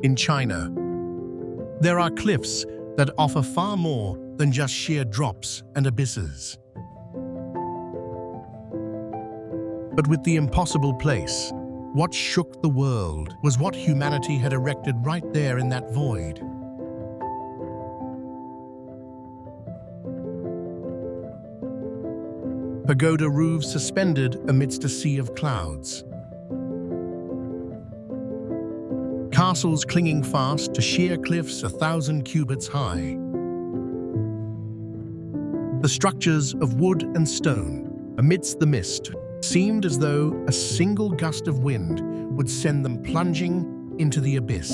In China, there are cliffs that offer far more than just sheer drops and abysses. But with the impossible place, what shook the world was what humanity had erected right there in that void. Pagoda roofs suspended amidst a sea of clouds. Castles clinging fast to sheer cliffs 1,000 cubits high. The structures of wood and stone, amidst the mist, seemed as though a single gust of wind would send them plunging into the abyss.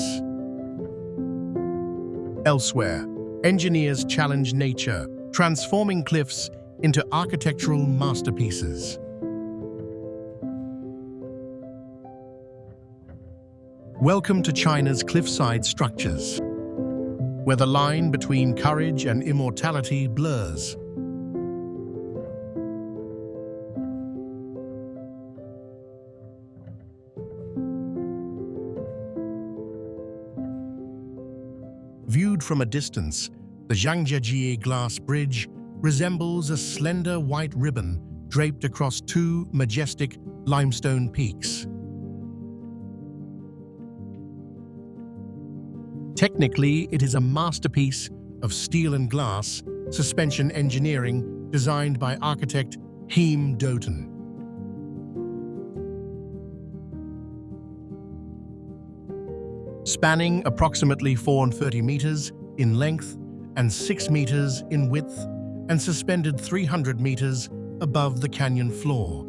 Elsewhere, engineers challenge nature, transforming cliffs into architectural masterpieces. Welcome to China's cliffside structures, where the line between courage and immortality blurs. Viewed from a distance, the Zhangjiajie glass bridge resembles a slender white ribbon draped across two majestic limestone peaks. Technically, it is a masterpiece of steel and glass suspension engineering designed by architect Heem Doten. Spanning approximately 430 meters in length and 6 meters in width and suspended 300 meters above the canyon floor.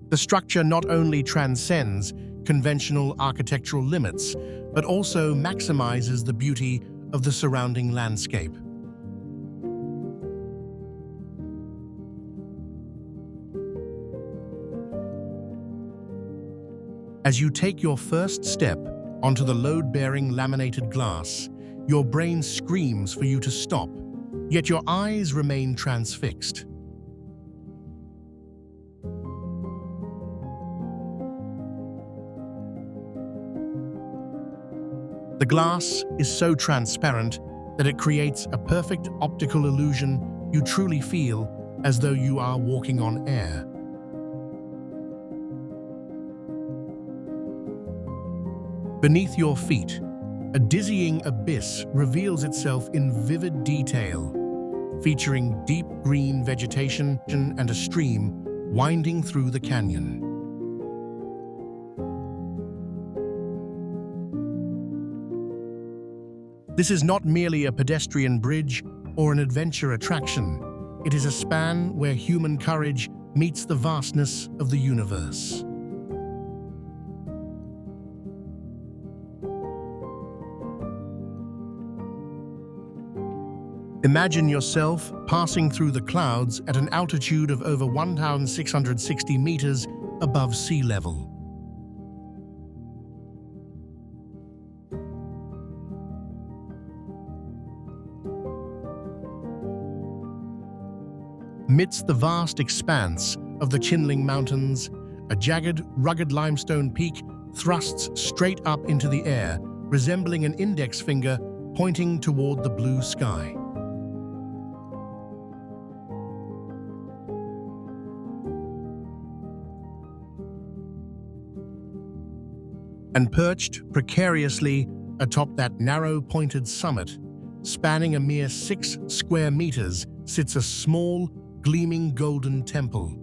The structure not only transcends conventional architectural limits, but also maximizes the beauty of the surrounding landscape. As you take your first step onto the load-bearing laminated glass, your brain screams for you to stop, yet your eyes remain transfixed. The glass is so transparent that it creates a perfect optical illusion. You truly feel as though you are walking on air. Beneath your feet, a dizzying abyss reveals itself in vivid detail, featuring deep green vegetation and a stream winding through the canyon. This is not merely a pedestrian bridge or an adventure attraction. It is a span where human courage meets the vastness of the universe. Imagine yourself passing through the clouds at an altitude of over 1,660 meters above sea level. Amidst the vast expanse of the Qinling Mountains, a jagged, rugged limestone peak thrusts straight up into the air, resembling an index finger pointing toward the blue sky. And perched precariously atop that narrow, pointed summit, spanning a mere 6 square meters, sits a small, gleaming golden temple.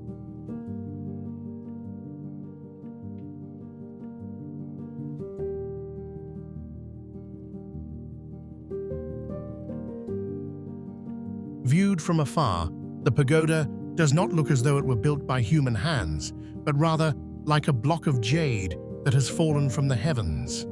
Viewed from afar, the pagoda does not look as though it were built by human hands, but rather like a block of jade that has fallen from the heavens.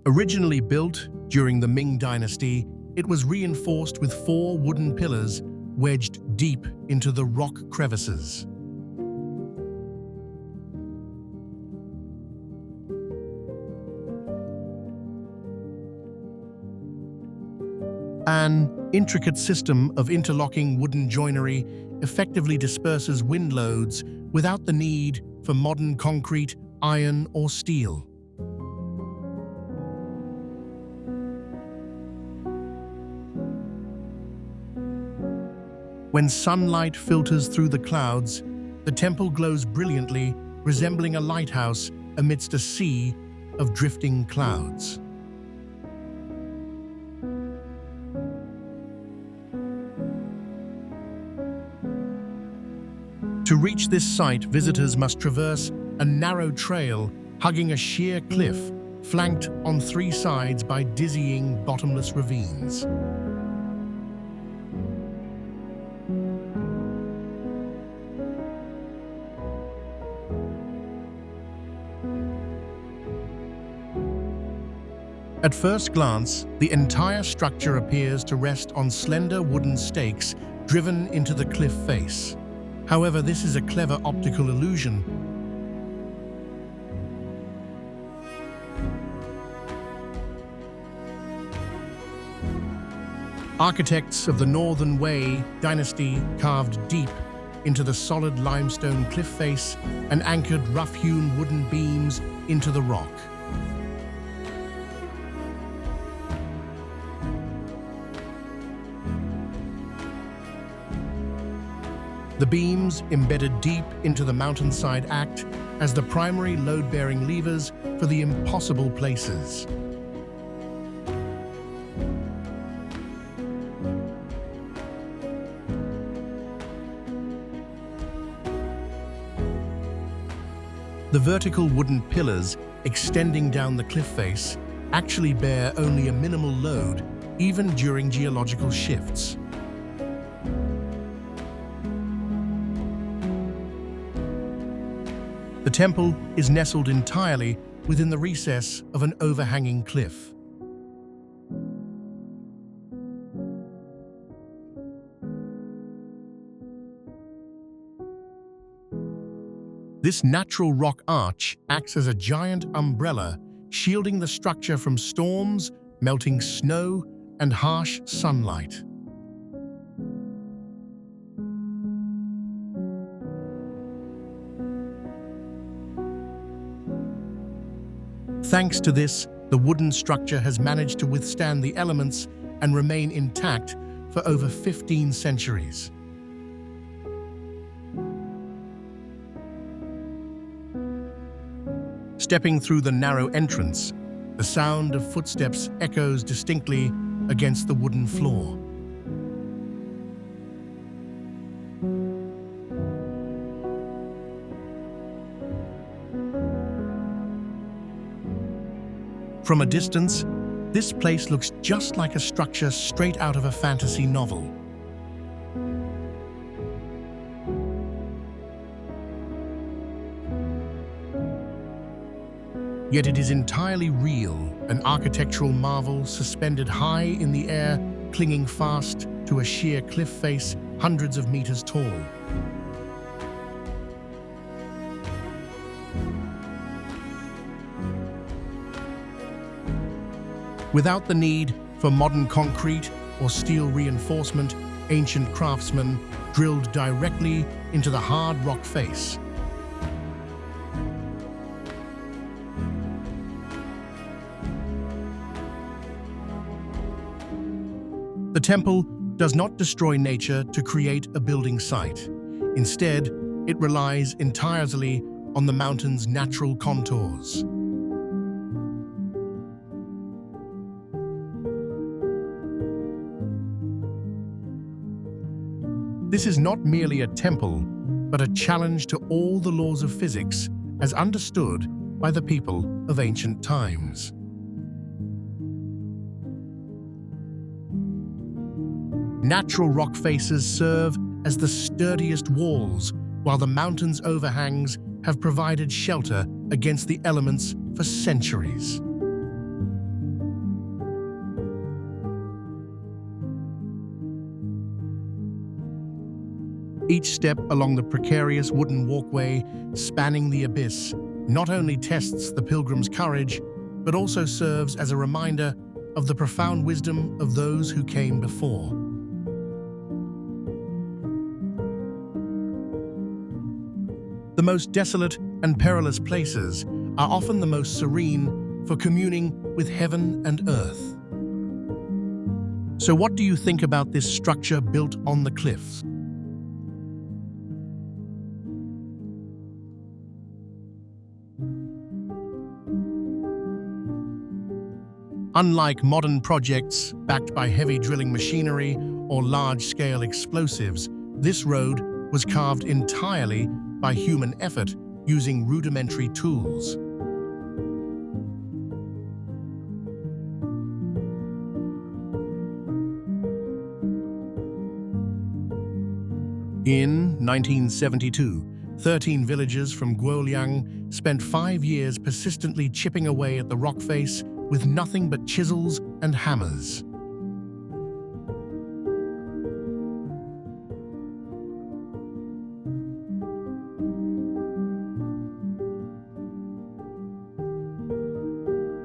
Originally built during the Ming Dynasty, it was reinforced with 4 wooden pillars wedged deep into the rock crevices. An intricate system of interlocking wooden joinery effectively disperses wind loads without the need for modern concrete, iron, or steel. When sunlight filters through the clouds, the temple glows brilliantly, resembling a lighthouse amidst a sea of drifting clouds. To reach this site, visitors must traverse a narrow trail hugging a sheer cliff, flanked on three sides by dizzying, bottomless ravines. At first glance, the entire structure appears to rest on slender wooden stakes driven into the cliff face. However, this is a clever optical illusion. Architects of the Northern Wei dynasty carved deep into the solid limestone cliff face and anchored rough-hewn wooden beams into the rock. The beams, embedded deep into the mountainside, act as the primary load-bearing levers for the impossible places. The vertical wooden pillars extending down the cliff face actually bear only a minimal load, even during geological shifts. The temple is nestled entirely within the recess of an overhanging cliff. This natural rock arch acts as a giant umbrella, shielding the structure from storms, melting snow, and harsh sunlight. Thanks to this, the wooden structure has managed to withstand the elements and remain intact for over 15 centuries. Stepping through the narrow entrance, the sound of footsteps echoes distinctly against the wooden floor. From a distance, this place looks just like a structure straight out of a fantasy novel. Yet it is entirely real, an architectural marvel suspended high in the air, clinging fast to a sheer cliff face hundreds of meters tall. Without the need for modern concrete or steel reinforcement, ancient craftsmen drilled directly into the hard rock face. The temple does not destroy nature to create a building site. Instead, it relies entirely on the mountain's natural contours. This is not merely a temple, but a challenge to all the laws of physics as understood by the people of ancient times. Natural rock faces serve as the sturdiest walls, while the mountain's overhangs have provided shelter against the elements for centuries. Each step along the precarious wooden walkway spanning the abyss not only tests the pilgrim's courage, but also serves as a reminder of the profound wisdom of those who came before. The most desolate and perilous places are often the most serene for communing with heaven and earth. So what do you think about this structure built on the cliffs? Unlike modern projects backed by heavy drilling machinery or large-scale explosives, this road was carved entirely by human effort using rudimentary tools. In 1972, 13 villagers from Guoliang spent 5 years persistently chipping away at the rock face with nothing but chisels and hammers.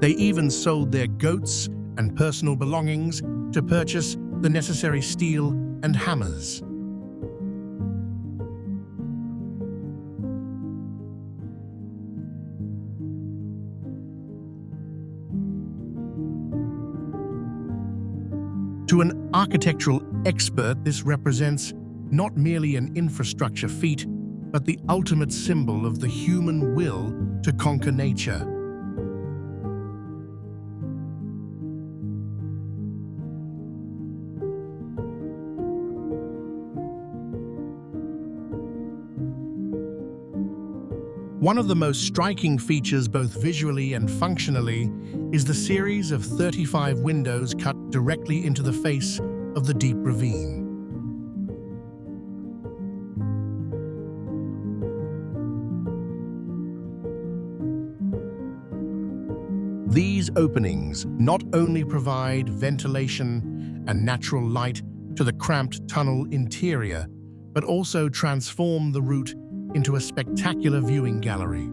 They even sold their goats and personal belongings to purchase the necessary steel and hammers. To an architectural expert, this represents not merely an infrastructure feat, but the ultimate symbol of the human will to conquer nature. One of the most striking features, both visually and functionally, is the series of 35 windows cut directly into the face of the deep ravine. These openings not only provide ventilation and natural light to the cramped tunnel interior, but also transform the route into a spectacular viewing gallery.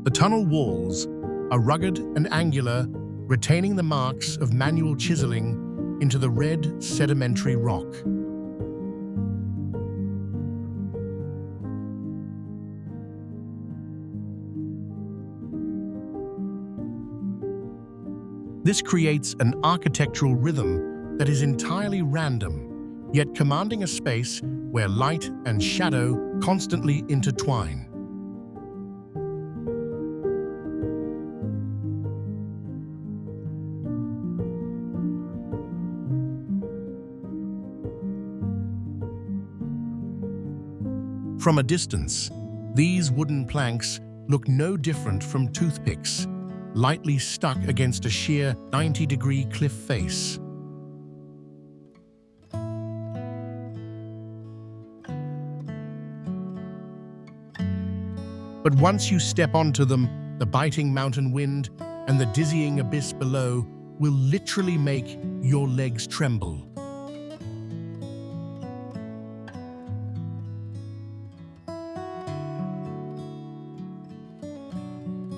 The tunnel walls are rugged and angular, retaining the marks of manual chiseling into the red sedimentary rock. This creates an architectural rhythm that is entirely random, yet commanding a space where light and shadow constantly intertwine. From a distance, these wooden planks look no different from toothpicks, lightly stuck against a sheer 90-degree cliff face. But once you step onto them, the biting mountain wind and the dizzying abyss below will literally make your legs tremble.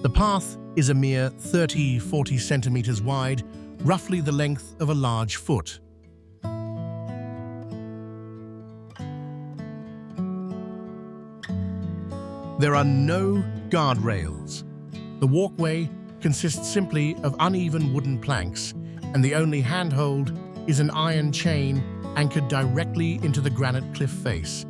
The path is a mere 30–40 centimeters wide, roughly the length of a large foot. There are no guardrails. The walkway consists simply of uneven wooden planks, and the only handhold is an iron chain anchored directly into the granite cliff face.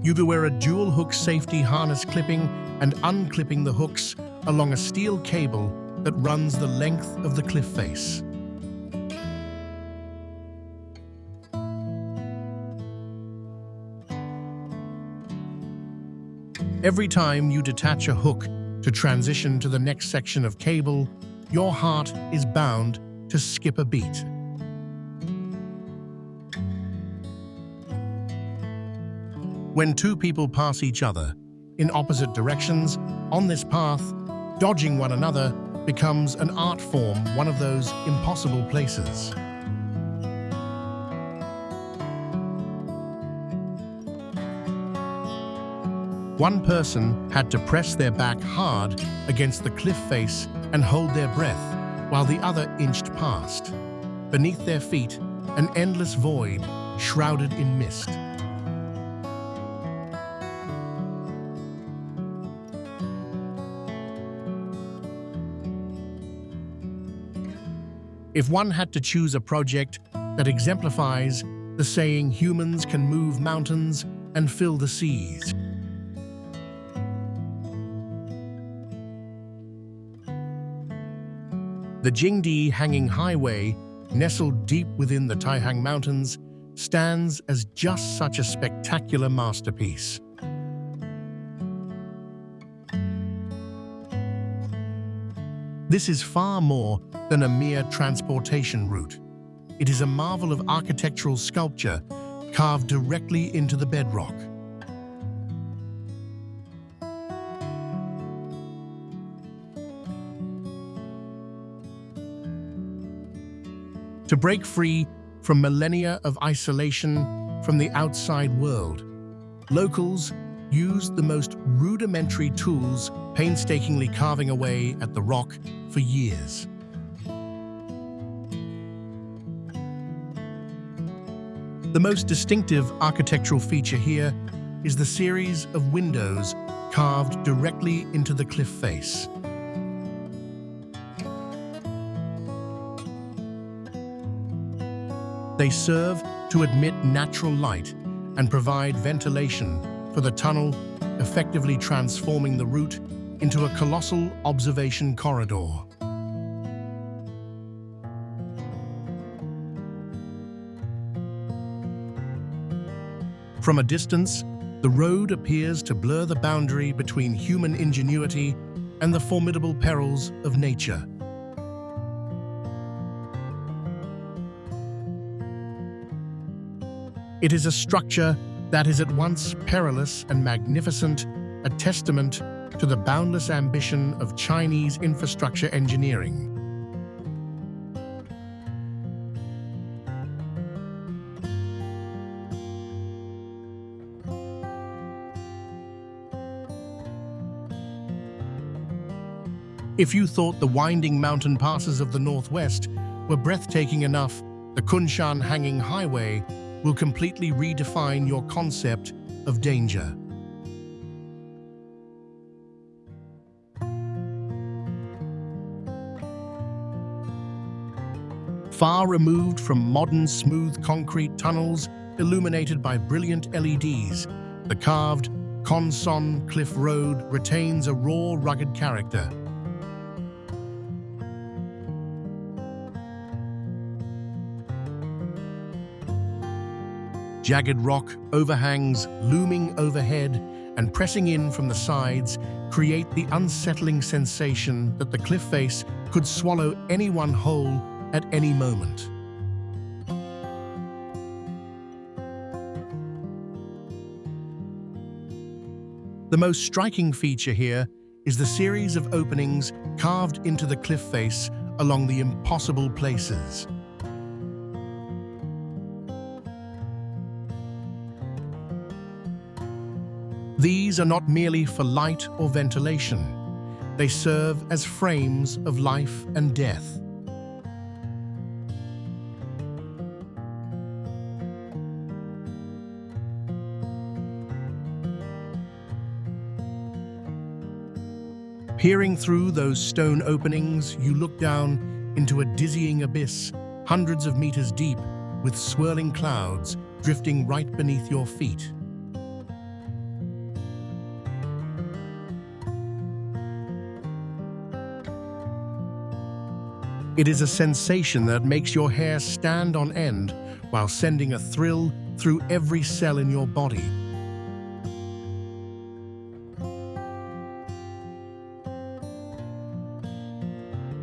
You wear a dual-hook safety harness, clipping and unclipping the hooks along a steel cable that runs the length of the cliff face. Every time you detach a hook to transition to the next section of cable, your heart is bound to skip a beat. When two people pass each other in opposite directions on this path, Dodging one another becomes an art form, one of those impossible places. One person had to press their back hard against the cliff face and hold their breath, while the other inched past. Beneath their feet, an endless void shrouded in mist. If one had to choose a project that exemplifies the saying, humans can move mountains and fill the seas, the Jingdi Hanging Highway, nestled deep within the Taihang Mountains, stands as just such a spectacular masterpiece. This is far more than a mere transportation route. It is a marvel of architectural sculpture carved directly into the bedrock. To break free from millennia of isolation from the outside world, locals used the most rudimentary tools, painstakingly carving away at the rock for years. The most distinctive architectural feature here is the series of windows carved directly into the cliff face. They serve to admit natural light and provide ventilation for the tunnel, effectively transforming the route into a colossal observation corridor. From a distance, the road appears to blur the boundary between human ingenuity and the formidable perils of nature. It is a structure that is at once perilous and magnificent, a testament to the boundless ambition of Chinese infrastructure engineering. If you thought the winding mountain passes of the Northwest were breathtaking enough, the Kunshan Hanging Highway will completely redefine your concept of danger. Far removed from modern smooth concrete tunnels illuminated by brilliant LEDs, the carved Konson Cliff Road retains a raw, rugged character. Jagged rock overhangs looming overhead and pressing in from the sides create the unsettling sensation that the cliff face could swallow anyone whole at any moment. The most striking feature here is the series of openings carved into the cliff face along the impossible places. These are not merely for light or ventilation. They serve as frames of life and death. Peering through those stone openings, you look down into a dizzying abyss, hundreds of meters deep, with swirling clouds drifting right beneath your feet. It is a sensation that makes your hair stand on end while sending a thrill through every cell in your body.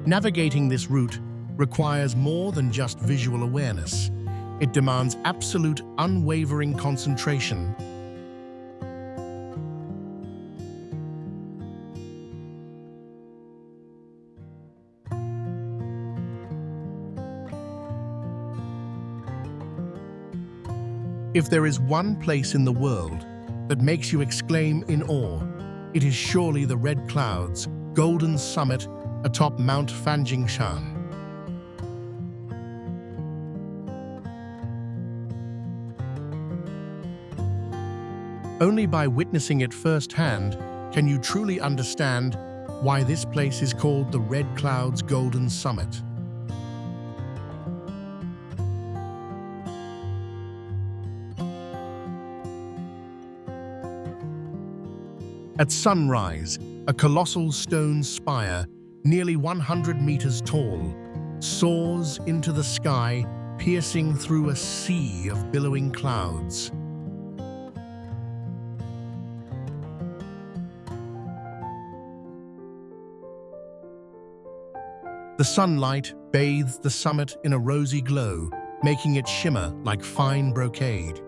Navigating this route requires more than just visual awareness. It demands absolute, unwavering concentration. If there is one place in the world that makes you exclaim in awe, it is surely the red clouds, golden summit atop Mount Fanjingshan. Only by witnessing it firsthand can you truly understand why this place is called the Red Clouds Golden Summit. At sunrise, a colossal stone spire, nearly 100 meters tall, soars into the sky, piercing through a sea of billowing clouds. The sunlight bathes the summit in a rosy glow, making it shimmer like fine brocade.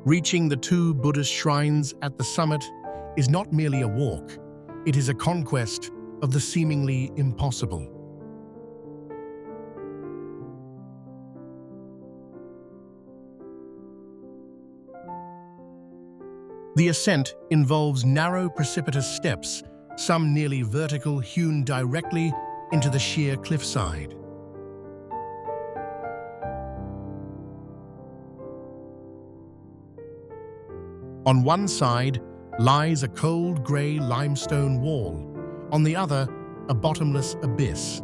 Reaching the two Buddhist shrines at the summit is not merely a walk, it is a conquest of the seemingly impossible. The ascent involves narrow precipitous steps, some nearly vertical, hewn directly into the sheer cliffside. On one side lies a cold grey limestone wall, on the other a bottomless abyss.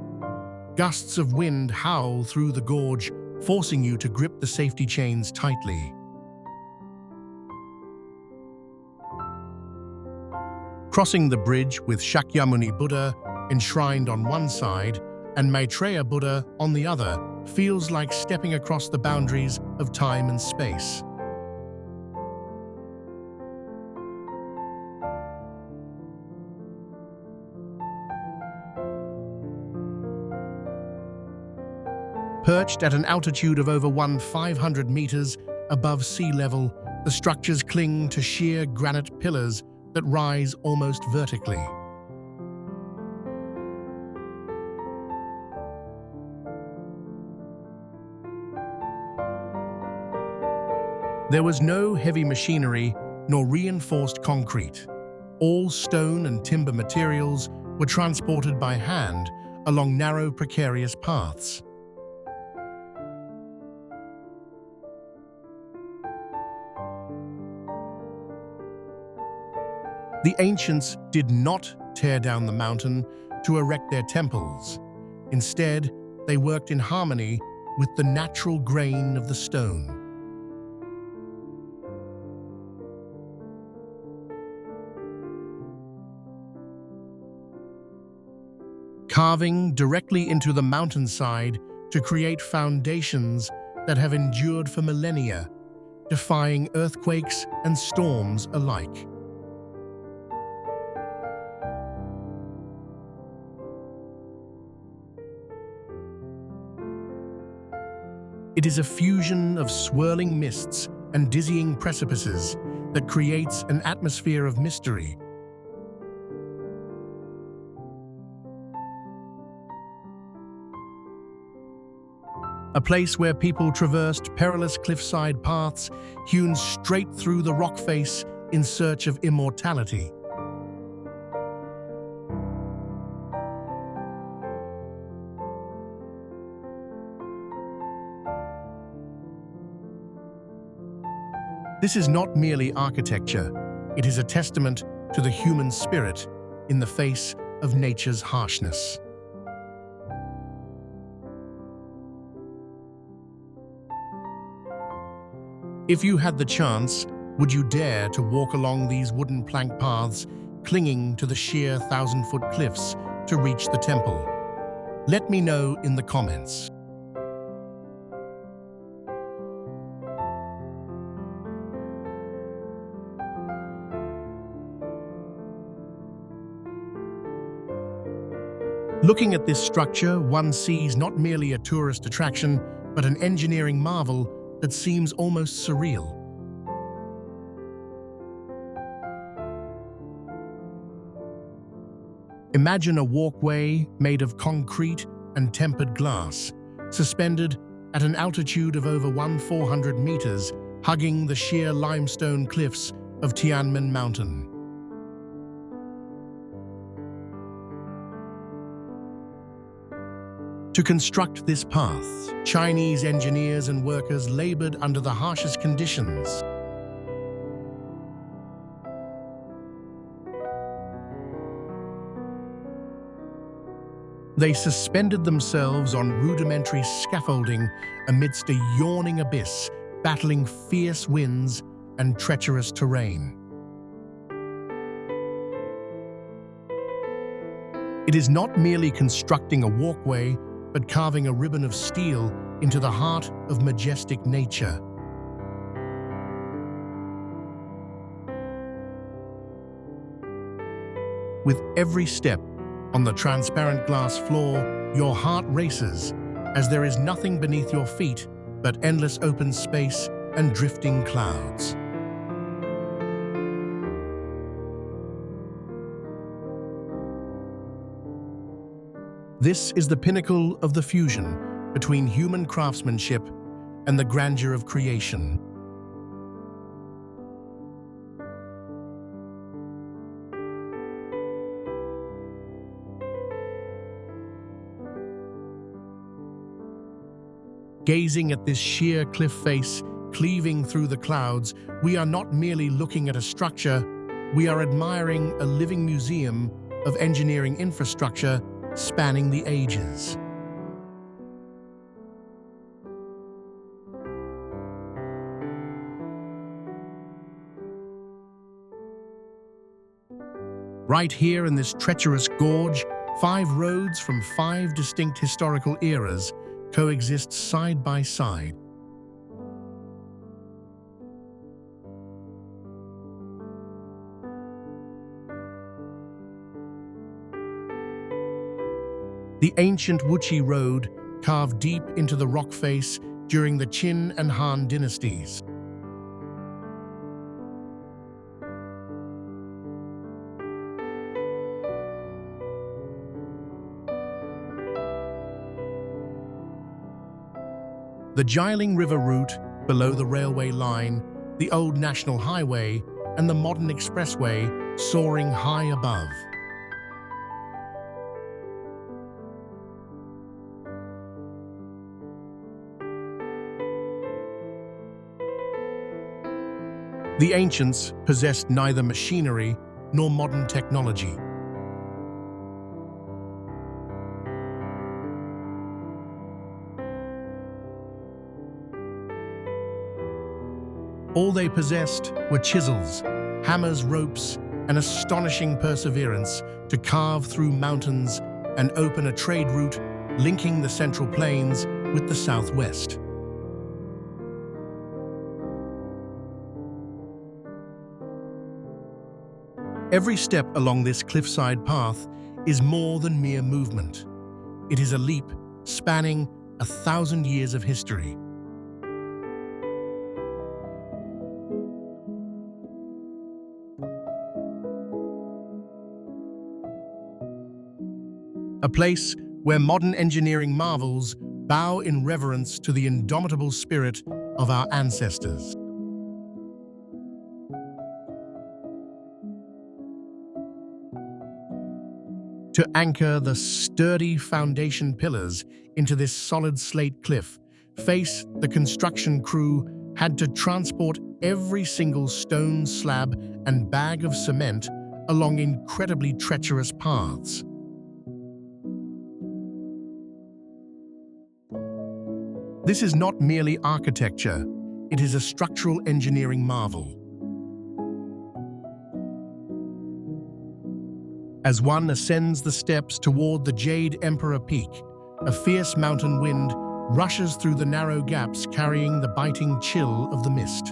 Gusts of wind howl through the gorge, forcing you to grip the safety chains tightly. Crossing the bridge with Shakyamuni Buddha enshrined on one side and Maitreya Buddha on the other feels like stepping across the boundaries of time and space. Perched at an altitude of over 1,500 meters above sea level, the structures cling to sheer granite pillars that rise almost vertically. There was no heavy machinery nor reinforced concrete. All stone and timber materials were transported by hand along narrow, precarious paths. The ancients did not tear down the mountain to erect their temples. Instead, they worked in harmony with the natural grain of the stone. Carving directly into the mountainside to create foundations that have endured for millennia, defying earthquakes and storms alike. It is a fusion of swirling mists and dizzying precipices that creates an atmosphere of mystery. A place where people traversed perilous cliffside paths hewn straight through the rock face in search of immortality. This is not merely architecture, it is a testament to the human spirit in the face of nature's harshness. If you had the chance, would you dare to walk along these wooden plank paths, clinging to the sheer 1,000-foot cliffs to reach the temple? Let me know in the comments. Looking at this structure, one sees not merely a tourist attraction, but an engineering marvel that seems almost surreal. Imagine a walkway made of concrete and tempered glass, suspended at an altitude of over 1,400 meters, hugging the sheer limestone cliffs of Tianmen Mountain. To construct this path, Chinese engineers and workers labored under the harshest conditions. They suspended themselves on rudimentary scaffolding amidst a yawning abyss, battling fierce winds and treacherous terrain. It is not merely constructing a walkway, but carving a ribbon of steel into the heart of majestic nature. With every step on the transparent glass floor, your heart races, as there is nothing beneath your feet but endless open space and drifting clouds. This is the pinnacle of the fusion between human craftsmanship and the grandeur of creation. Gazing at this sheer cliff face, cleaving through the clouds, we are not merely looking at a structure, we are admiring a living museum of engineering infrastructure spanning the ages. Right here in this treacherous gorge, 5 roads from 5 distinct historical eras coexist side by side. The ancient Wuqi Road carved deep into the rock face during the Qin and Han dynasties. The Jialing River route below the railway line, the old national highway, and the modern expressway soaring high above. The ancients possessed neither machinery nor modern technology. All they possessed were chisels, hammers, ropes, and astonishing perseverance to carve through mountains and open a trade route linking the Central Plains with the Southwest. Every step along this cliffside path is more than mere movement. It is a leap spanning 1,000 years of history. A place where modern engineering marvels bow in reverence to the indomitable spirit of our ancestors. To anchor the sturdy foundation pillars into this solid slate cliff, the construction crew had to transport every single stone slab and bag of cement along incredibly treacherous paths. This is not merely architecture, it is a structural engineering marvel. As one ascends the steps toward the Jade Emperor Peak, a fierce mountain wind rushes through the narrow gaps carrying the biting chill of the mist.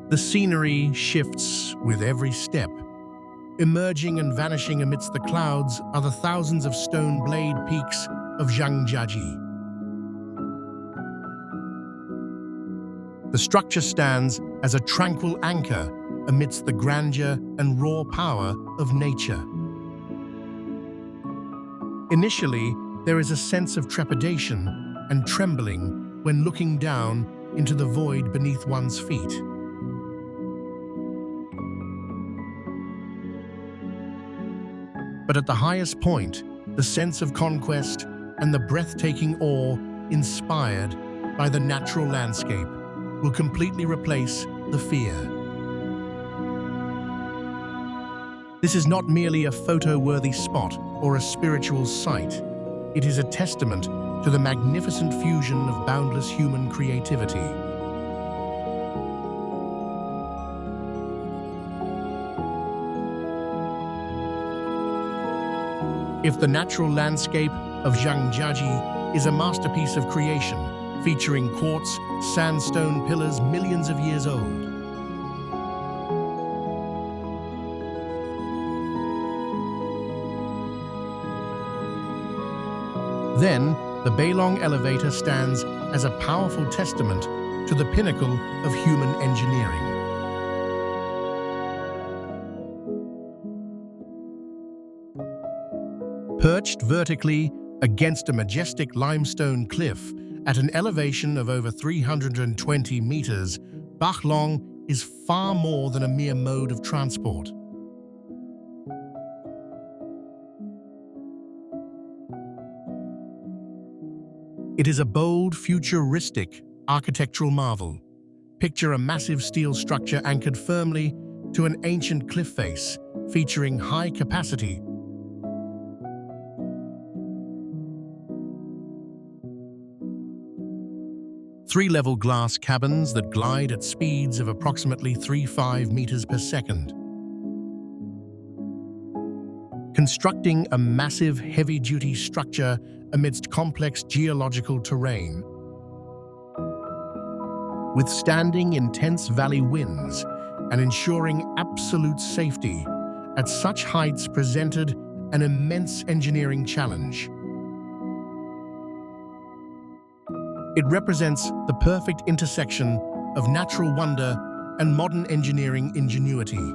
The scenery shifts with every step. Emerging and vanishing amidst the clouds are the thousands of stone blade peaks of Zhangjiajie. The structure stands as a tranquil anchor amidst the grandeur and raw power of nature. Initially, there is a sense of trepidation and trembling when looking down into the void beneath one's feet. But at the highest point, the sense of conquest and the breathtaking awe inspired by the natural landscape will completely replace the fear. This is not merely a photo-worthy spot or a spiritual sight. It is a testament to the magnificent fusion of boundless human creativity. If the natural landscape of Zhangjiajie is a masterpiece of creation, featuring quartz, sandstone pillars millions of years old, then the Beilong elevator stands as a powerful testament to the pinnacle of human engineering. Perched vertically against a majestic limestone cliff at an elevation of over 320 meters, Bachlong is far more than a mere mode of transport. It is a bold, futuristic architectural marvel. Picture a massive steel structure anchored firmly to an ancient cliff face, featuring high capacity. Three-level glass cabins that glide at speeds of approximately 35 meters per second. Constructing a massive, heavy-duty structure amidst complex geological terrain. Withstanding intense valley winds and ensuring absolute safety at such heights presented an immense engineering challenge. It represents the perfect intersection of natural wonder and modern engineering ingenuity.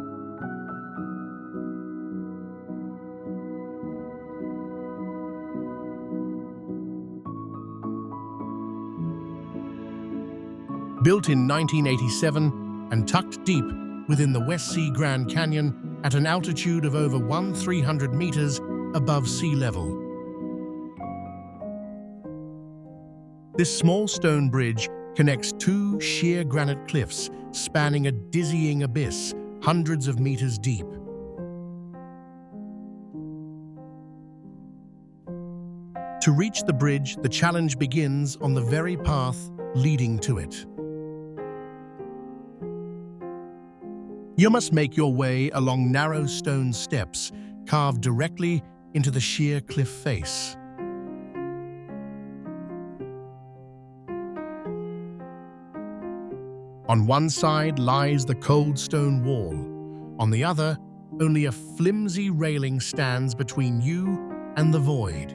Built in 1987 and tucked deep within the West Sea Grand Canyon at an altitude of over 1,300 meters above sea level. This small stone bridge connects two sheer granite cliffs spanning a dizzying abyss hundreds of meters deep. To reach the bridge, the challenge begins on the very path leading to it. You must make your way along narrow stone steps carved directly into the sheer cliff face. On one side lies the cold stone wall. On the other, only a flimsy railing stands between you and the void.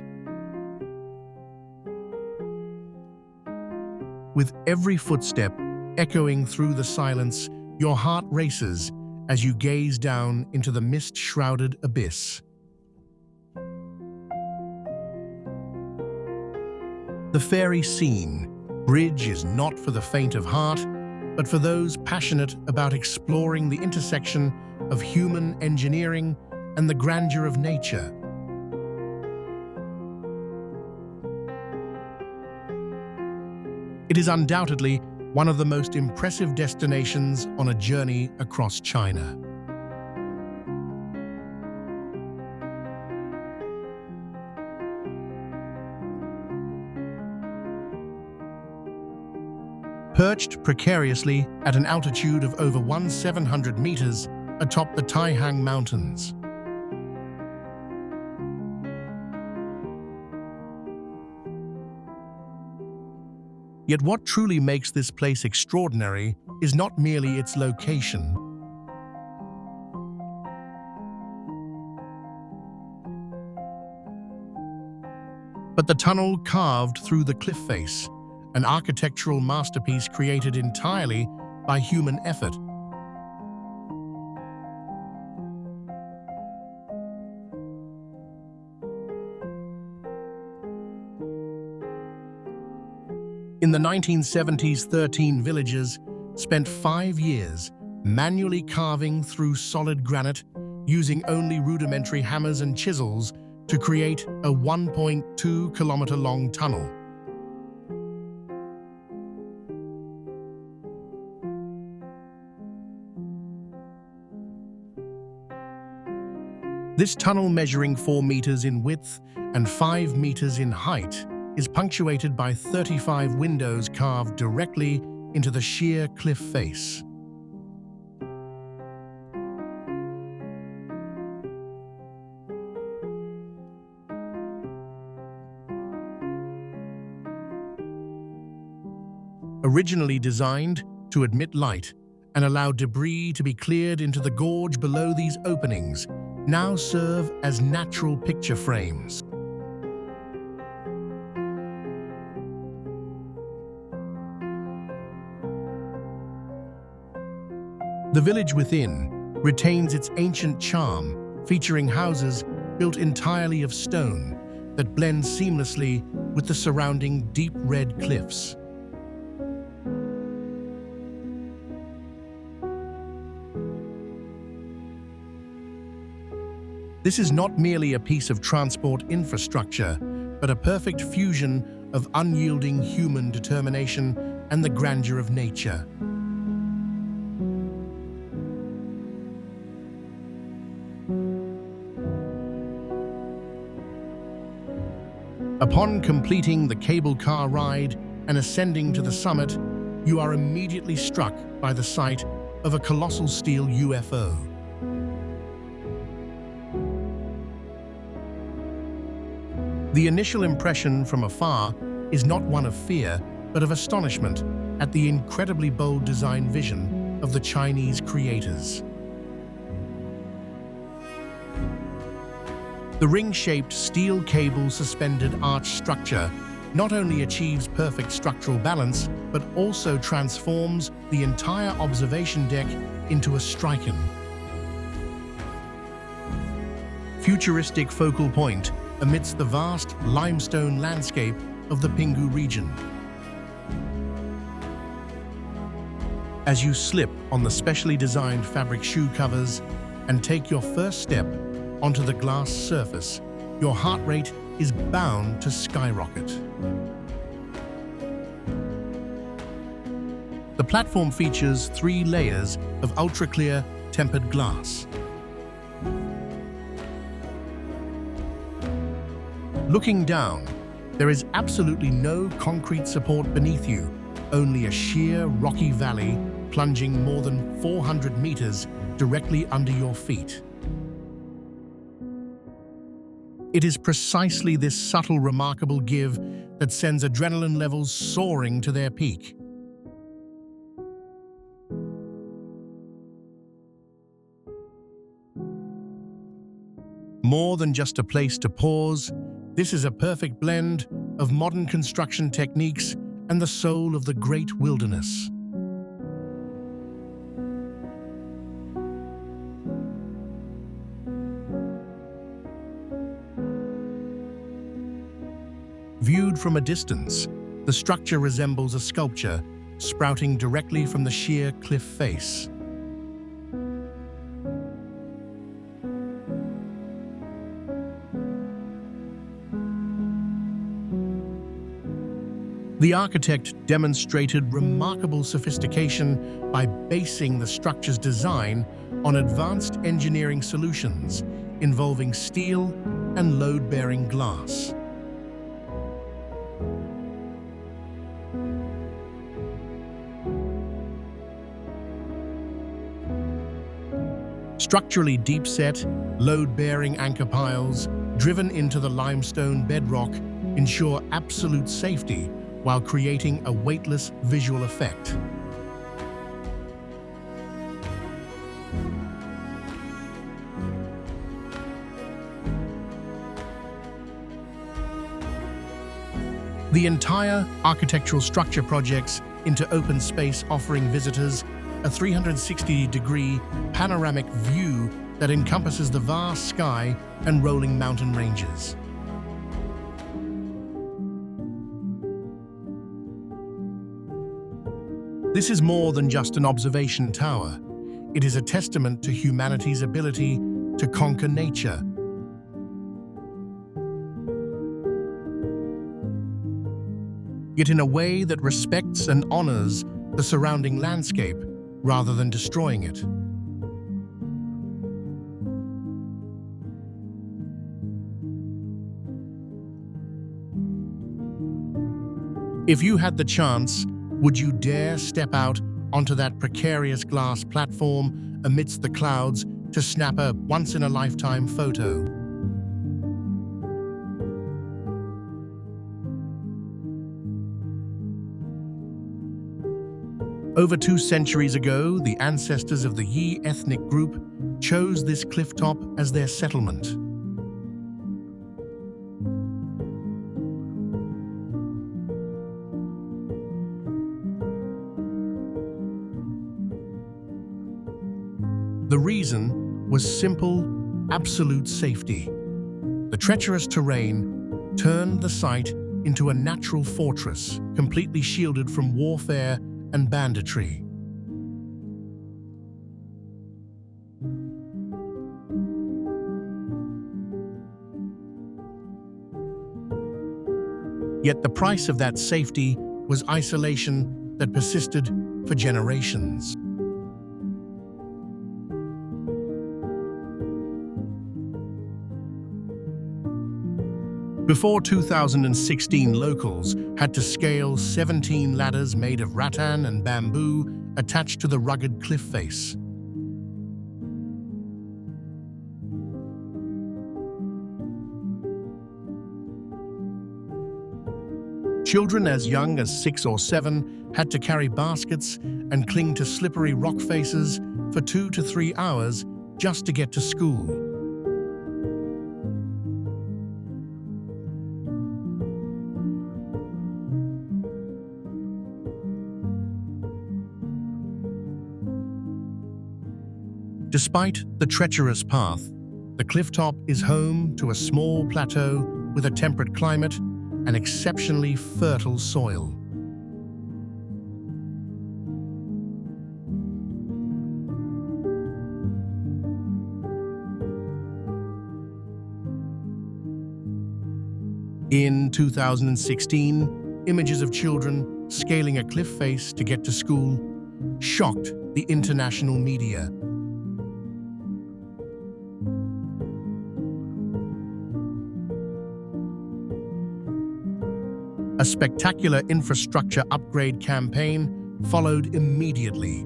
With every footstep echoing through the silence, your heart races as you gaze down into the mist-shrouded abyss. The fairy scene, bridge, is not for the faint of heart, but for those passionate about exploring the intersection of human engineering and the grandeur of nature. It is undoubtedly one of the most impressive destinations on a journey across China. Perched precariously at an altitude of over 1,700 meters atop the Taihang Mountains. Yet what truly makes this place extraordinary is not merely its location, but the tunnel carved through the cliff face, an architectural masterpiece created entirely by human effort. In the 1970s, 13 villagers spent 5 years manually carving through solid granite using only rudimentary hammers and chisels to create a 1.2-kilometer-long tunnel. This tunnel, measuring 4 meters in width and 5 meters in height, is punctuated by 35 windows carved directly into the sheer cliff face. Originally designed to admit light and allow debris to be cleared into the gorge below, these openings now serve as natural picture frames. The village within retains its ancient charm, featuring houses built entirely of stone that blend seamlessly with the surrounding deep red cliffs. This is not merely a piece of transport infrastructure, but a perfect fusion of unyielding human determination and the grandeur of nature. Upon completing the cable car ride and ascending to the summit, you are immediately struck by the sight of a colossal steel UFO. The initial impression from afar is not one of fear, but of astonishment at the incredibly bold design vision of the Chinese creators. The ring-shaped steel cable suspended arch structure not only achieves perfect structural balance, but also transforms the entire observation deck into a striking, futuristic focal point amidst the vast limestone landscape of the Pinggu region. As you slip on the specially designed fabric shoe covers and take your first step onto the glass surface, your heart rate is bound to skyrocket. The platform features 3 layers of ultra-clear tempered glass. Looking down, there is absolutely no concrete support beneath you, only a sheer rocky valley plunging more than 400 meters directly under your feet. It is precisely this subtle, remarkable give that sends adrenaline levels soaring to their peak. More than just a place to pause, this is a perfect blend of modern construction techniques and the soul of the great wilderness. Viewed from a distance, the structure resembles a sculpture sprouting directly from the sheer cliff face. The architect demonstrated remarkable sophistication by basing the structure's design on advanced engineering solutions involving steel and load-bearing glass. Structurally deep-set, load-bearing anchor piles driven into the limestone bedrock ensure absolute safety while creating a weightless visual effect. The entire architectural structure projects into open space, offering visitors a 360-degree panoramic view that encompasses the vast sky and rolling mountain ranges. This is more than just an observation tower. It is a testament to humanity's ability to conquer nature. Yet in a way that respects and honors the surrounding landscape rather than destroying it. If you had the chance, would you dare step out onto that precarious glass platform amidst the clouds to snap a once-in-a-lifetime photo? Over 2 centuries ago, the ancestors of the Yi ethnic group chose this clifftop as their settlement. The reason was simple, absolute safety. The treacherous terrain turned the site into a natural fortress, completely shielded from warfare and banditry. Yet the price of that safety was isolation that persisted for generations. Before 2016, locals had to scale 17 ladders made of rattan and bamboo attached to the rugged cliff face. Children as young as 6 or 7 had to carry baskets and cling to slippery rock faces for 2 to 3 hours just to get to school. Despite the treacherous path, the clifftop is home to a small plateau with a temperate climate and exceptionally fertile soil. In 2016, images of children scaling a cliff face to get to school shocked the international media. A spectacular infrastructure upgrade campaign followed immediately.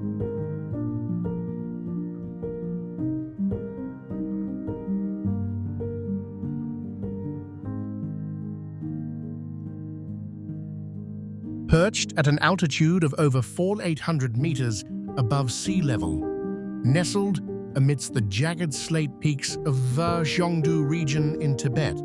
Perched at an altitude of over 4,800 meters above sea level, nestled amidst the jagged slate peaks of the Gyeongdu region in Tibet,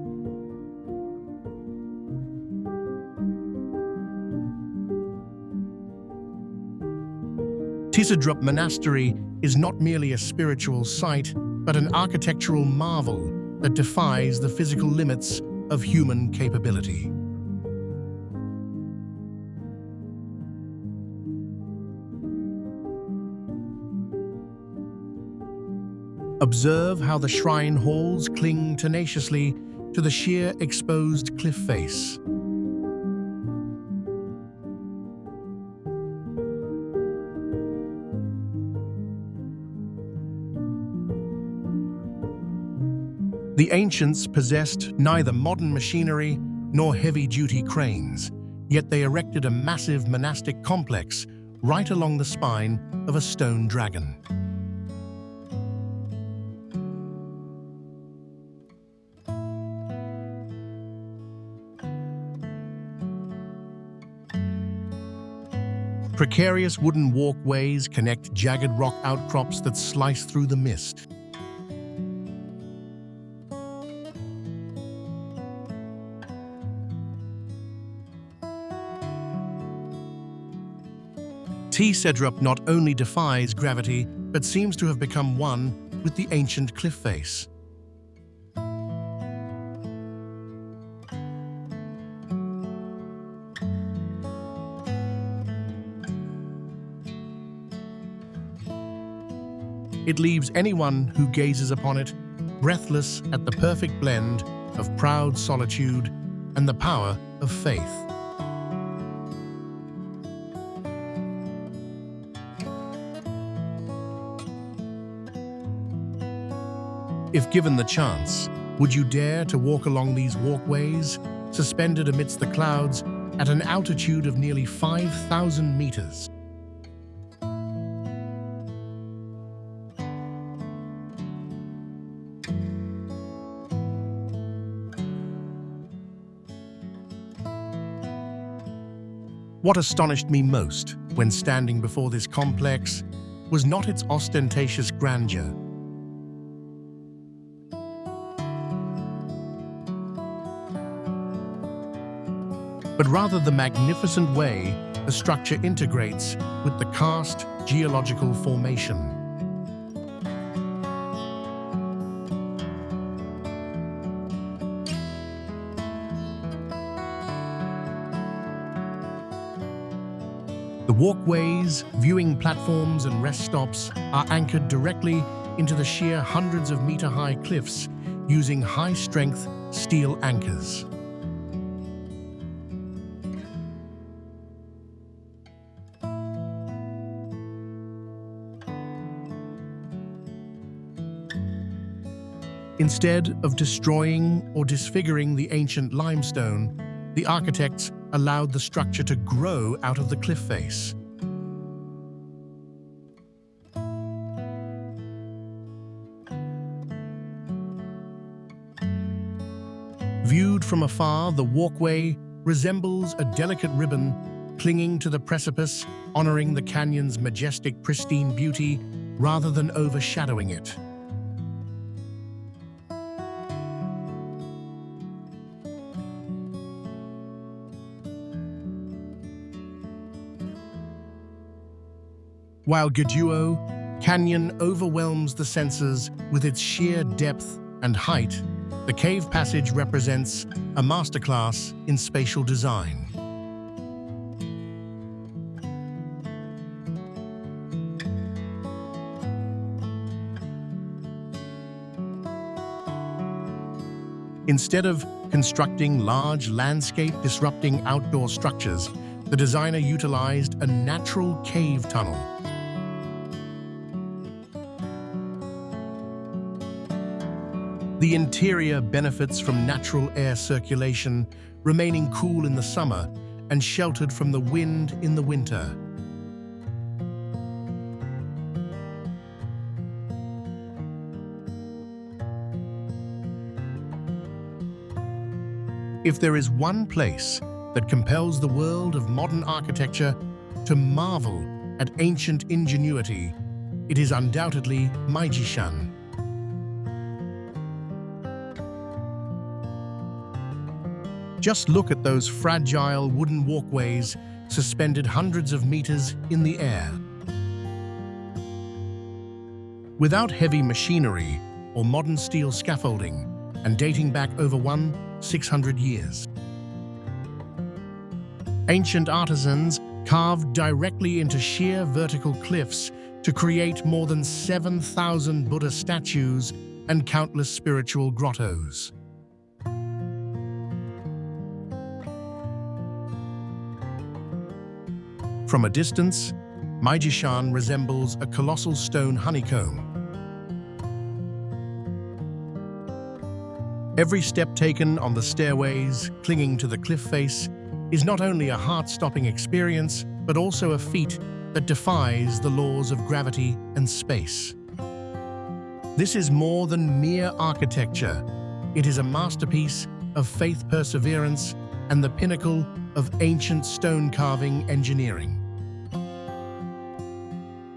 Tisadrup Monastery is not merely a spiritual site, but an architectural marvel that defies the physical limits of human capability. Observe how the shrine halls cling tenaciously to the sheer exposed cliff face. The ancients possessed neither modern machinery nor heavy-duty cranes, yet they erected a massive monastic complex right along the spine of a stone dragon. Precarious wooden walkways connect jagged rock outcrops that slice through the mist. Tisadrup not only defies gravity, but seems to have become one with the ancient cliff face. It leaves anyone who gazes upon it breathless at the perfect blend of proud solitude and the power of faith. If given the chance, would you dare to walk along these walkways, suspended amidst the clouds at an altitude of nearly 5,000 meters? What astonished me most when standing before this complex was not its ostentatious grandeur, but rather the magnificent way the structure integrates with the karst geological formation. The walkways, viewing platforms and rest stops are anchored directly into the sheer hundreds of meter-high cliffs using high-strength steel anchors. Instead of destroying or disfiguring the ancient limestone, the architects allowed the structure to grow out of the cliff face. Viewed from afar, the walkway resembles a delicate ribbon clinging to the precipice, honoring the canyon's majestic, pristine beauty rather than overshadowing it. While Gujuo Canyon overwhelms the senses with its sheer depth and height, the cave passage represents a masterclass in spatial design. Instead of constructing large landscape-disrupting outdoor structures, the designer utilized a natural cave tunnel. The interior benefits from natural air circulation, remaining cool in the summer and sheltered from the wind in the winter. If there is one place that compels the world of modern architecture to marvel at ancient ingenuity, it is undoubtedly Maijishan. Just look at those fragile wooden walkways suspended hundreds of meters in the air. Without heavy machinery or modern steel scaffolding, and dating back over 600 years. Ancient artisans carved directly into sheer vertical cliffs to create more than 7,000 Buddha statues and countless spiritual grottos. From a distance, Maijishan resembles a colossal stone honeycomb. Every step taken on the stairways clinging to the cliff face is not only a heart-stopping experience, but also a feat that defies the laws of gravity and space. This is more than mere architecture. It is a masterpiece of faith, perseverance, and the pinnacle of ancient stone carving engineering.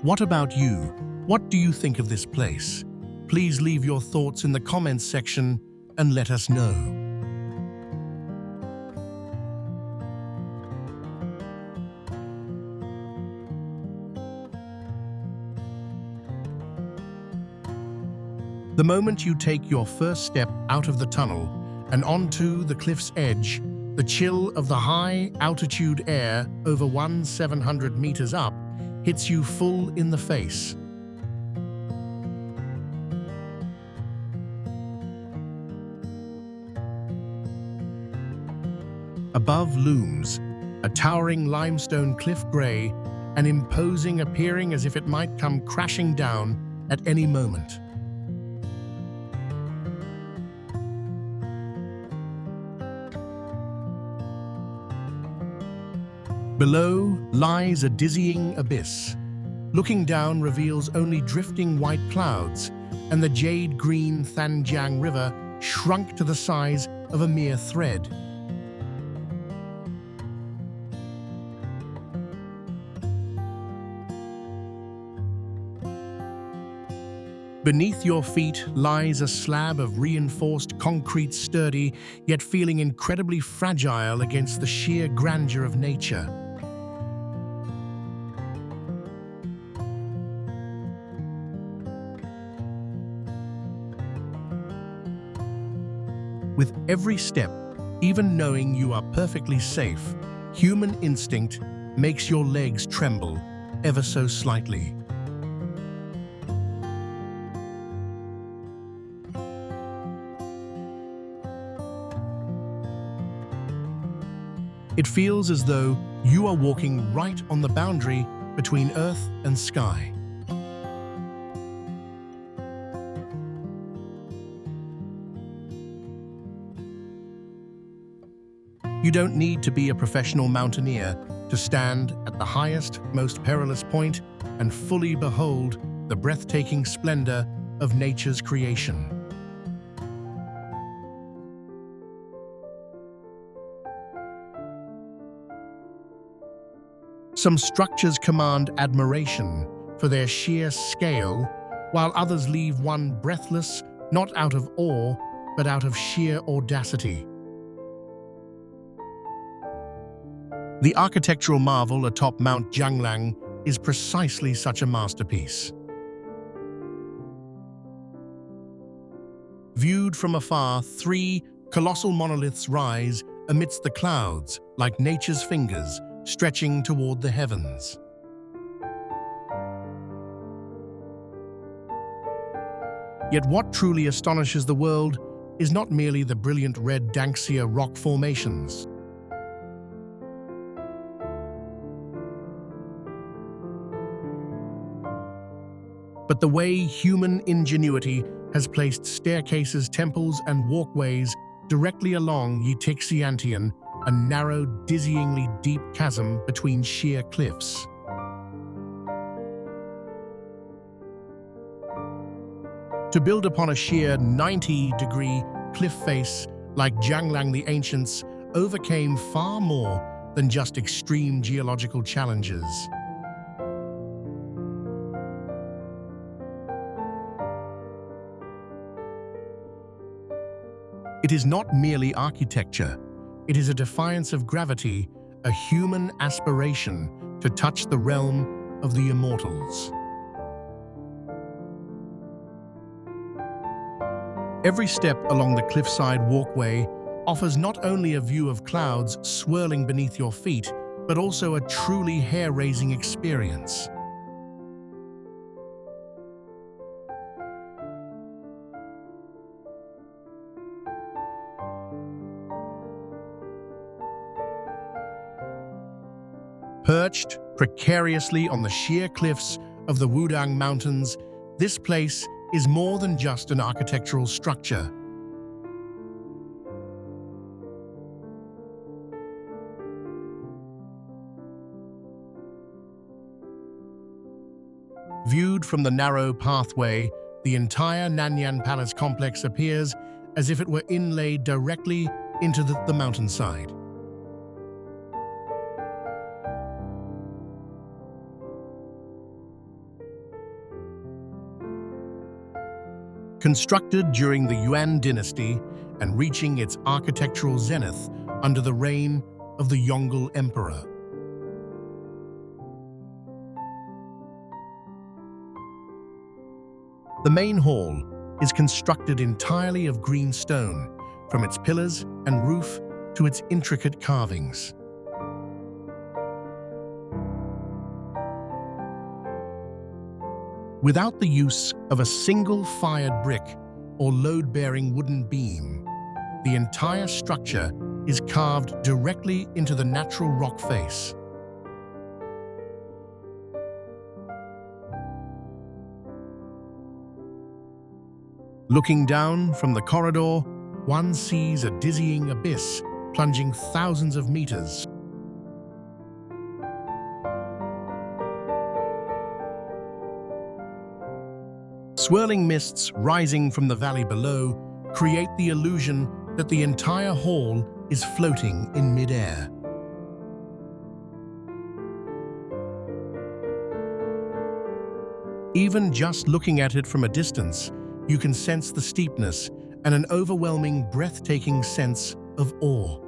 What about you? What do you think of this place? Please leave your thoughts in the comments section and let us know. The moment you take your first step out of the tunnel and onto the cliff's edge, the chill of the high-altitude air over 700 meters up hits you full in the face. Above looms a towering limestone cliff grey and imposing, appearing as if it might come crashing down at any moment. Below lies a dizzying abyss. Looking down reveals only drifting white clouds and the jade-green Thanjiang River shrunk to the size of a mere thread. Beneath your feet lies a slab of reinforced concrete, sturdy, yet feeling incredibly fragile against the sheer grandeur of nature. With every step, even knowing you are perfectly safe, human instinct makes your legs tremble ever so slightly. It feels as though you are walking right on the boundary between earth and sky. You don't need to be a professional mountaineer to stand at the highest, most perilous point and fully behold the breathtaking splendor of nature's creation. Some structures command admiration for their sheer scale, while others leave one breathless, not out of awe, but out of sheer audacity. The architectural marvel atop Mount Jianglang is precisely such a masterpiece. Viewed from afar, three colossal monoliths rise amidst the clouds like nature's fingers stretching toward the heavens. Yet what truly astonishes the world is not merely the brilliant red Danxia rock formations. But the way human ingenuity has placed staircases, temples, and walkways directly along Yixiantian, a narrow, dizzyingly deep chasm between sheer cliffs. To build upon a sheer 90-degree cliff face like Jianglang, the ancients overcame far more than just extreme geological challenges. It is not merely architecture. It is a defiance of gravity, a human aspiration to touch the realm of the immortals. Every step along the cliffside walkway offers not only a view of clouds swirling beneath your feet, but also a truly hair-raising experience. Perched precariously on the sheer cliffs of the Wudang Mountains, this place is more than just an architectural structure. Viewed from the narrow pathway, the entire Nanyang Palace complex appears as if it were inlaid directly into the mountainside. Constructed during the Yuan dynasty and reaching its architectural zenith under the reign of the Yongle Emperor. The main hall is constructed entirely of green stone, from its pillars and roof to its intricate carvings. Without the use of a single fired brick or load-bearing wooden beam, the entire structure is carved directly into the natural rock face. Looking down from the corridor, one sees a dizzying abyss plunging thousands of meters. Swirling mists rising from the valley below create the illusion that the entire hall is floating in mid-air. Even just looking at it from a distance, you can sense the steepness and an overwhelming, breathtaking sense of awe.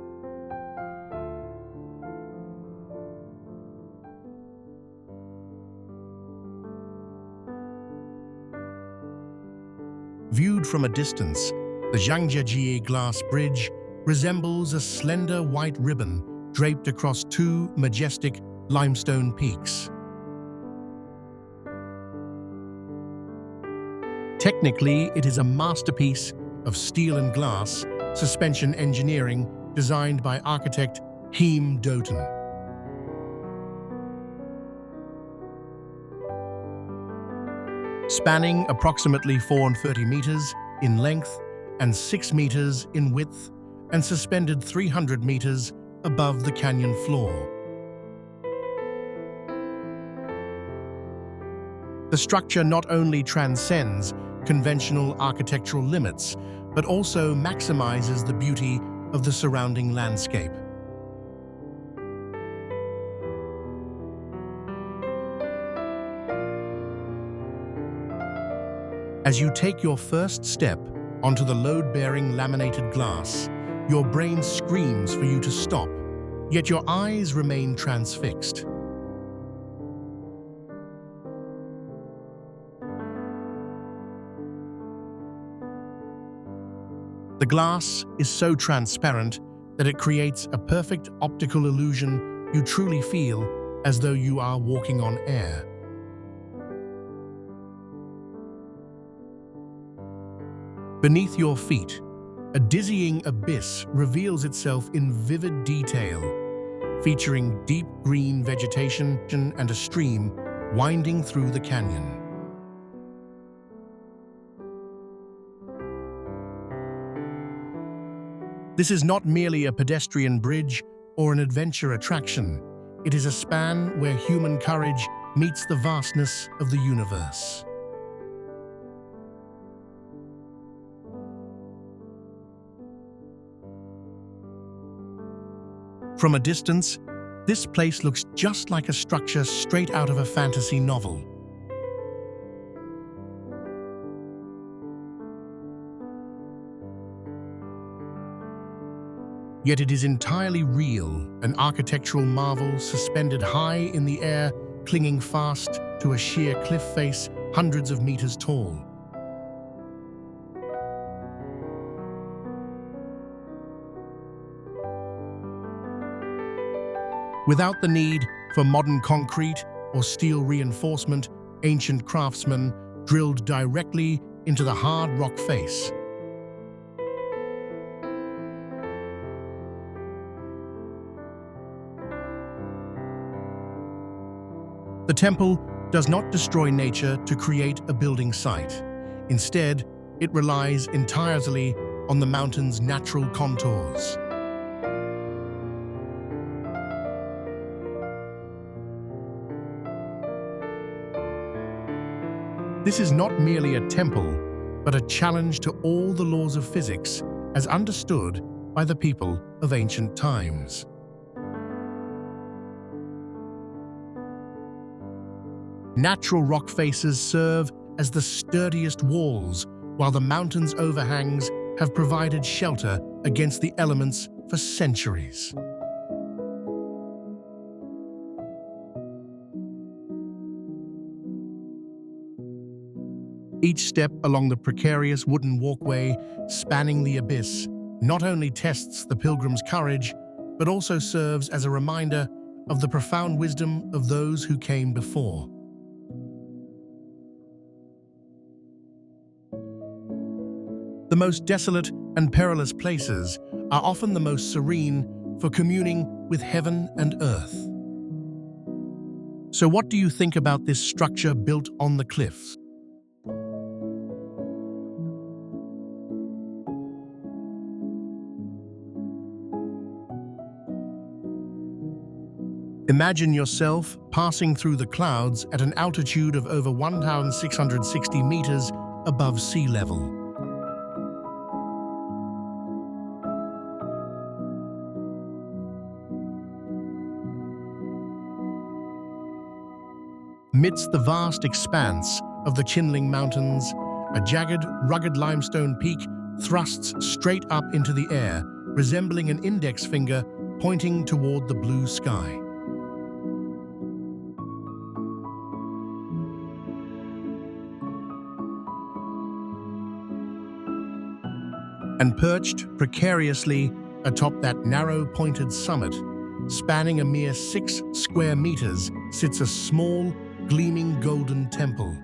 Viewed from a distance, the Zhangjiajie glass bridge resembles a slender white ribbon draped across two majestic limestone peaks. Technically, it is a masterpiece of steel and glass suspension engineering designed by architect Heem Doten. Spanning approximately 430 meters in length and 6 meters in width and suspended 300 meters above the canyon floor. The structure not only transcends conventional architectural limits, but also maximizes the beauty of the surrounding landscape. As you take your first step onto the load-bearing laminated glass, your brain screams for you to stop, yet your eyes remain transfixed. The glass is so transparent that it creates a perfect optical illusion. You truly feel as though you are walking on air. Beneath your feet, a dizzying abyss reveals itself in vivid detail, featuring deep green vegetation and a stream winding through the canyon. This is not merely a pedestrian bridge or an adventure attraction. It is a span where human courage meets the vastness of the universe. From a distance, this place looks just like a structure straight out of a fantasy novel. Yet it is entirely real, an architectural marvel suspended high in the air, clinging fast to a sheer cliff face hundreds of meters tall. Without the need for modern concrete or steel reinforcement, ancient craftsmen drilled directly into the hard rock face. The temple does not destroy nature to create a building site. Instead, it relies entirely on the mountain's natural contours. This is not merely a temple, but a challenge to all the laws of physics as understood by the people of ancient times. Natural rock faces serve as the sturdiest walls, while the mountain's overhangs have provided shelter against the elements for centuries. Each step along the precarious wooden walkway spanning the abyss not only tests the pilgrim's courage, but also serves as a reminder of the profound wisdom of those who came before. The most desolate and perilous places are often the most serene for communing with heaven and earth. So what do you think about this structure built on the cliffs? Imagine yourself passing through the clouds at an altitude of over 1,660 meters above sea level. Amidst the vast expanse of the Chinling Mountains, a jagged, rugged limestone peak thrusts straight up into the air, resembling an index finger pointing toward the blue sky. And perched precariously atop that narrow, pointed summit, spanning a mere 6 square meters, sits a small, gleaming golden temple.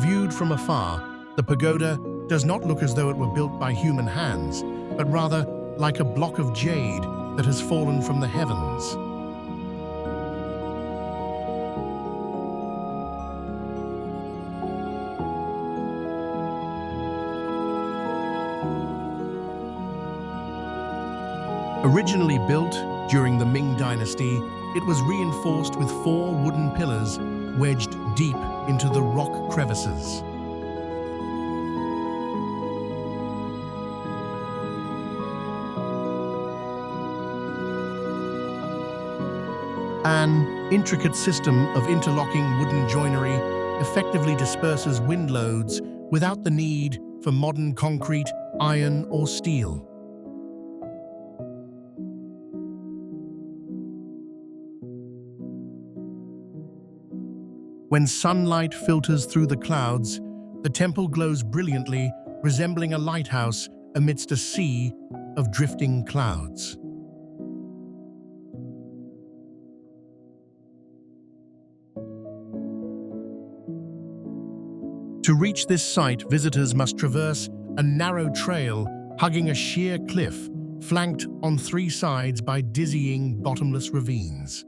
Viewed from afar, the pagoda does not look as though it were built by human hands, but rather like a block of jade that has fallen from the heavens. Originally built during the Ming Dynasty, it was reinforced with 4 wooden pillars wedged deep into the rock crevices. An intricate system of interlocking wooden joinery effectively disperses wind loads without the need for modern concrete, iron, or steel. When sunlight filters through the clouds, the temple glows brilliantly, resembling a lighthouse amidst a sea of drifting clouds. To reach this site, visitors must traverse a narrow trail hugging a sheer cliff, flanked on 3 sides by dizzying, bottomless ravines.